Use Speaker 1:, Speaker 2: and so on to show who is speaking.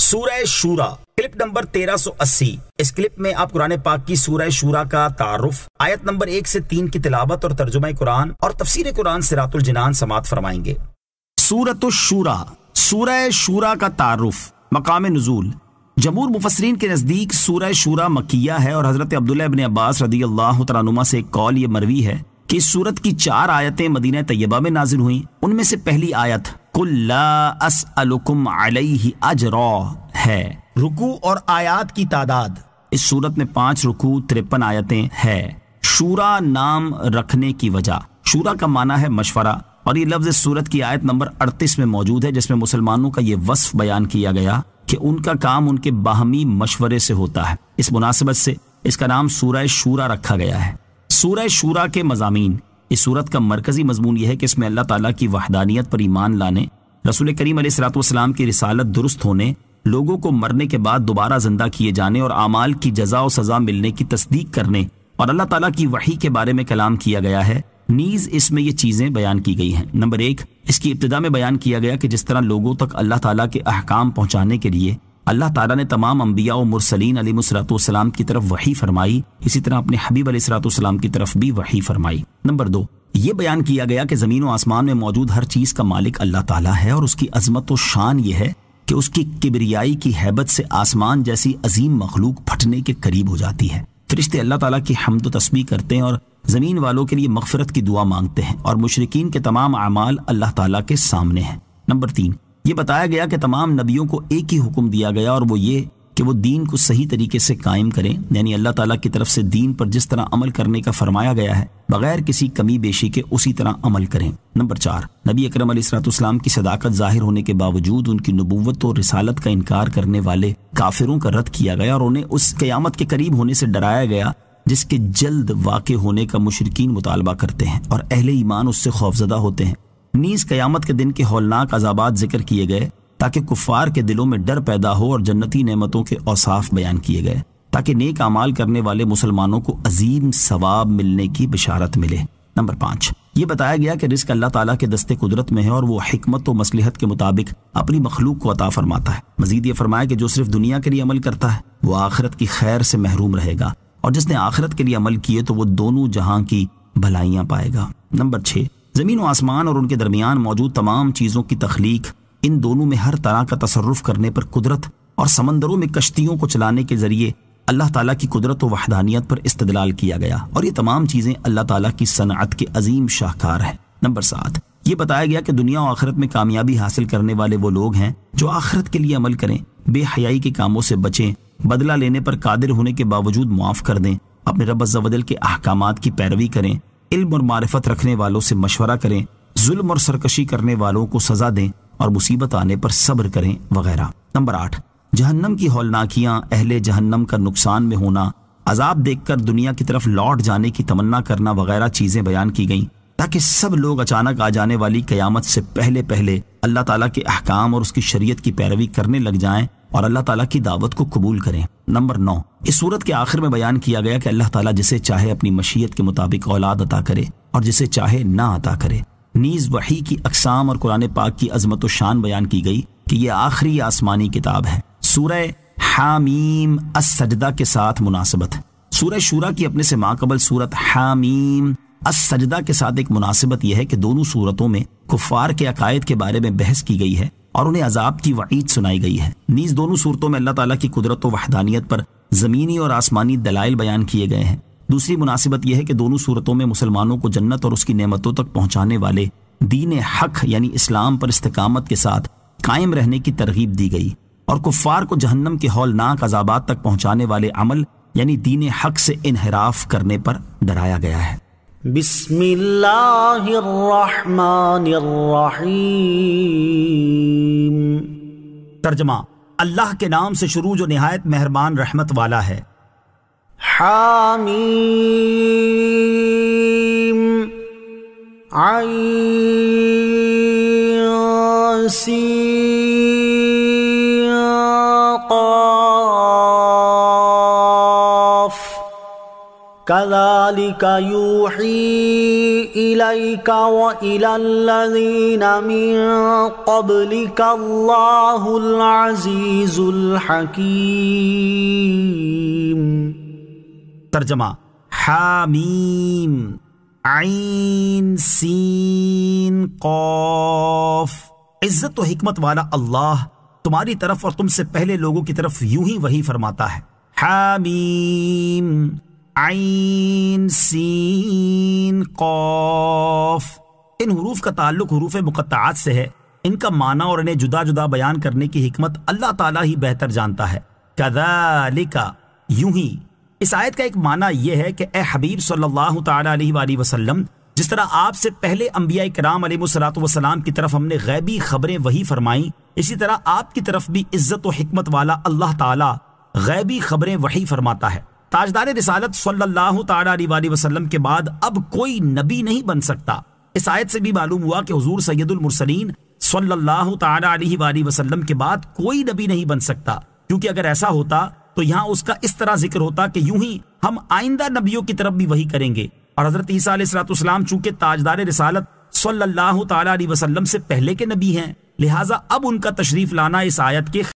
Speaker 1: سورہ شورا clip number 1380۔ اس clip میں آپ قرآن پاک کی سورہ شورا کا تعارف، آیت نمبر 1 سے 3 کی تلاوت اور ترجمہ قرآن اور تفسیر قرآن صراط الجنان سماعت فرمائیں گے۔ سورۃ الشورا، سورہ شورا کا تعارف، مقام نزول۔ جمہور مفسرین کے نزدیک سورہ شورا مکیہ ہے، اور حضرت عبداللہ ابن عباس رضی اللہ تعالیٰ عنہما سے ایک قول یہ مروی ہے کہ اس سورت کی 4 آیتیں مدینہ طیبہ میں نازل ہوئیں۔ ان میں سے پہلی آیت قُل لا اسألکم علیہ اجرا ہے۔ رکوع اور آیات کی تعداد، اس سورت میں 5 رکوع 53 آیتیں ہے۔ شورا نام رکھنے کی وجہ، شورا کا معنی ہے مشورہ، اور یہ لفظ اس سورت کی آیت نمبر 38 میں موجود ہے، جس میں مسلمانوں کا یہ وصف بیان کیا گیا کہ ان کا کام ان کے باہمی مشورے سے ہوتا ہے۔ اس مناسبت سے اس کا نام سورہ شورا رکھا گیا ہے۔ سورہ شورا کے مضامین، اس سورت کا مرکزی مضمون یہ ہے کہ اس میں اللہ تعالیٰ کی وحدانیت پر ایمان لانے، رسول کریم علیہ الصلوۃ والسلام کی رسالت درست ہونے، لوگوں کو مرنے کے بعد دوبارہ زندہ کیے جانے اور اعمال کی جزا و سزا ملنے کی تصدیق کرنے اور اللہ تعالیٰ کی وحی کے بارے میں کلام کیا گیا ہے۔ نیز اس میں یہ چیزیں بیان کی گئی ہیں۔ نمبر 1، اس کی ابتدا میں بیان کیا گیا کہ جس طرح لوگوں تک اللہ تعالیٰ کے احکام پہنچانے کے لیے اللہ تعالیٰ نے تمام انبیاء و مرسلین علیہ الصلوۃ والسلام کی طرف وحی فرمائی، اسی طرح اپنے حبیب علیہ الصلوۃ والسلام کی طرف بھی وحی فرمائی۔ نمبر 2، یہ بیان کیا گیا کہ زمین و آسمان میں موجود ہر چیز کا مالک اللہ تعالیٰ ہے، اور اس کی عظمت و شان یہ ہے کہ اس کی کبریائی کی ہیبت سے آسمان جیسی عظیم مخلوق پھٹنے کے قریب ہو جاتی ہے۔ فرشتے اللہ تعالیٰ کی حمد و تسبیح کرتے ہیں اور زمین والوں کے لیے مغفرت کی دعا مانگتے ہیں، اور مشرکین کے تمام اعمال اللہ تعالیٰ کے سامنے ہیں۔ نمبر 3، یہ بتایا گیا کہ تمام نبیوں کو ایک ہی حکم دیا گیا، اور وہ یہ کہ وہ دین کو صحیح طریقے سے قائم کریں، یعنی اللہ تعالیٰ کی طرف سے دین پر جس طرح عمل کرنے کا فرمایا گیا ہے بغیر کسی کمی بیشی کے اسی طرح عمل کریں۔ نمبر 4، نبی اکرم علیہ الصلوۃ والسلام کی صداقت ظاہر ہونے کے باوجود ان کی نبوت اور رسالت کا انکار کرنے والے کافروں کا رد کیا گیا، اور انہیں اس قیامت کے قریب ہونے سے ڈرایا گیا جس کے جلد واقع ہونے کا مشرکین مطالبہ کرتے ہیں، اور اہل ایمان اس سے خوفزدہ ہوتے ہیں۔ نیز قیامت کے دن کے ہولناک عذابات ذکر کیے گئے تاکہ کفار کے دلوں میں ڈر پیدا ہو، اور جنتی نعمتوں کے اوصاف بیان کیے گئے تاکہ نیک اعمال کرنے والے مسلمانوں کو عظیم ثواب ملنے کی بشارت ملے۔ نمبر 5، یہ بتایا گیا کہ رزق اللہ تعالیٰ کے دستے قدرت میں ہے، اور وہ حکمت و مصلحت کے مطابق اپنی مخلوق کو عطا فرماتا ہے۔ مزید یہ فرمایا کہ جو صرف دنیا کے لیے عمل کرتا ہے وہ آخرت کی خیر سے محروم رہے گا، اور جس نے آخرت کے لیے عمل کیے تو وہ دونوں جہاں کی بھلائیاں پائے گا۔ نمبر 6، زمین و آسمان اور ان کے درمیان موجود تمام چیزوں کی تخلیق، ان دونوں میں ہر طرح کا تصرف کرنے پر قدرت، اور سمندروں میں کشتیوں کو چلانے کے ذریعے اللہ تعالیٰ کی قدرت و وحدانیت پر استدلال کیا گیا، اور یہ تمام چیزیں اللہ تعالیٰ کی صنعت کے عظیم شاہکار ہیں۔ نمبر 7، یہ بتایا گیا کہ دنیا و آخرت میں کامیابی حاصل کرنے والے وہ لوگ ہیں جو آخرت کے لیے عمل کریں، بے حیائی کے کاموں سے بچیں، بدلہ لینے پر قادر ہونے کے باوجود معاف کر دیں، اپنے رب عز و جل کے احکامات کی پیروی کریں، علم اور معرفت رکھنے والوں سے مشورہ کریں، ظلم اور سرکشی کرنے والوں کو سزا دیں، اور مصیبت آنے پر صبر کریں وغیرہ۔ نمبر 8، جہنم کی ہولناکیاں، اہل جہنم کا نقصان میں ہونا، عذاب دیکھ کر دنیا کی طرف لوٹ جانے کی تمنا کرنا وغیرہ چیزیں بیان کی گئیں تاکہ سب لوگ اچانک آ جانے والی قیامت سے پہلے پہلے اللہ تعالیٰ کے احکام اور اس کی شریعت کی پیروی کرنے لگ جائیں اور اللہ تعالیٰ کی دعوت کو قبول کریں۔ نمبر 9، اس صورت کے آخر میں بیان کیا گیا کہ اللہ تعالیٰ جسے چاہے اپنی مشیت کے مطابق اولاد عطا کرے اور جسے چاہے نہ عطا کرے۔ نیز وحی کی اقسام اور قرآن پاک کی عظمت و شان بیان کی گئی کہ یہ آخری آسمانی کتاب ہے۔ سورہ حامیم السجدہ کے ساتھ مناسبت، سورہ شورا کی اپنے سے ماقبل سورت حامیم السجدہ کے ساتھ ایک مناسبت یہ ہے کہ دونوں صورتوں میں کفار کے عقائد کے بارے میں بحث کی گئی ہے اور انہیں عذاب کی وعید سنائی گئی ہے۔ نیز دونوں صورتوں میں اللہ تعالیٰ کی قدرت و وحدانیت پر زمینی اور آسمانی دلائل بیان کیے گئے ہیں۔ دوسری مناسبت یہ ہے کہ دونوں صورتوں میں مسلمانوں کو جنت اور اس کی نعمتوں تک پہنچانے والے دین حق یعنی اسلام پر استقامت کے ساتھ قائم رہنے کی ترغیب دی گئی، اور کفار کو جہنم کے ہولناک عذابات تک پہنچانے والے عمل یعنی دین حق سے انحراف کرنے پر ڈرایا گیا ہے۔
Speaker 2: بسم اللہ الرحمن الرحیم۔
Speaker 1: ترجمہ، اللہ کے نام سے شروع جو نہایت مہربان رحمت والا ہے۔
Speaker 2: حامیم عین سین قاف كذلك يوحي إليك وإلى الذين من قبلك الله العزيز الحكيم۔
Speaker 1: ترجمہ حامیم عین سین قاف۔ عزت و حکمت والا اللہ تمہاری طرف اور تم سے پہلے لوگوں کی طرف یوں ہی وحی فرماتا ہے۔ حامیم عین سین قاف۔ ان حروف کا تعلق حروف مقطعات سے ہے، ان کا معنی اور انہیں جدا جدا بیان کرنے کی حکمت اللہ تعالیٰ ہی بہتر جانتا ہے۔ کذالک یوں ہی۔ اس آیت کا ایک معنی یہ ہے کہ اے حبیب صلی اللہ تعالیٰ علیہ وآلہ وسلم، جس طرح آپ سے پہلے انبیاء کرام علیہ الصلوۃ والسلام کی طرف ہم نے غیبی خبریں وحی فرمائیں، اسی طرح آپ کی طرف بھی عزت و حکمت والا اللہ تعالیٰ غیبی خبریں وحی فرماتا ہے۔ تاجدار رسالت صلی اللہ تعالیٰ علیہ وآلہ وسلم کے بعد اب کوئی نبی نہیں بن سکتا۔ اس آیت سے بھی معلوم ہوا کہ حضور سید المرسلین صلی اللہ تعالیٰ علیہ وآلہ وسلم کے بعد کوئی نبی نہیں بن سکتا، کیونکہ اگر ایسا ہوتا تو یہاں اس کا اس طرح ذکر ہوتا کہ یوں ہی ہم آئندہ نبیوں کی طرف بھی وحی کریں گے، اور حضرت عیسیٰ علیہ السلام چونکہ تاجدار رسالت صلی اللہ تعالیٰ علیہ وسلم سے پہلے کے نبی ہیں، لہٰذا اب ان کا تشریف لانا اس آیت کے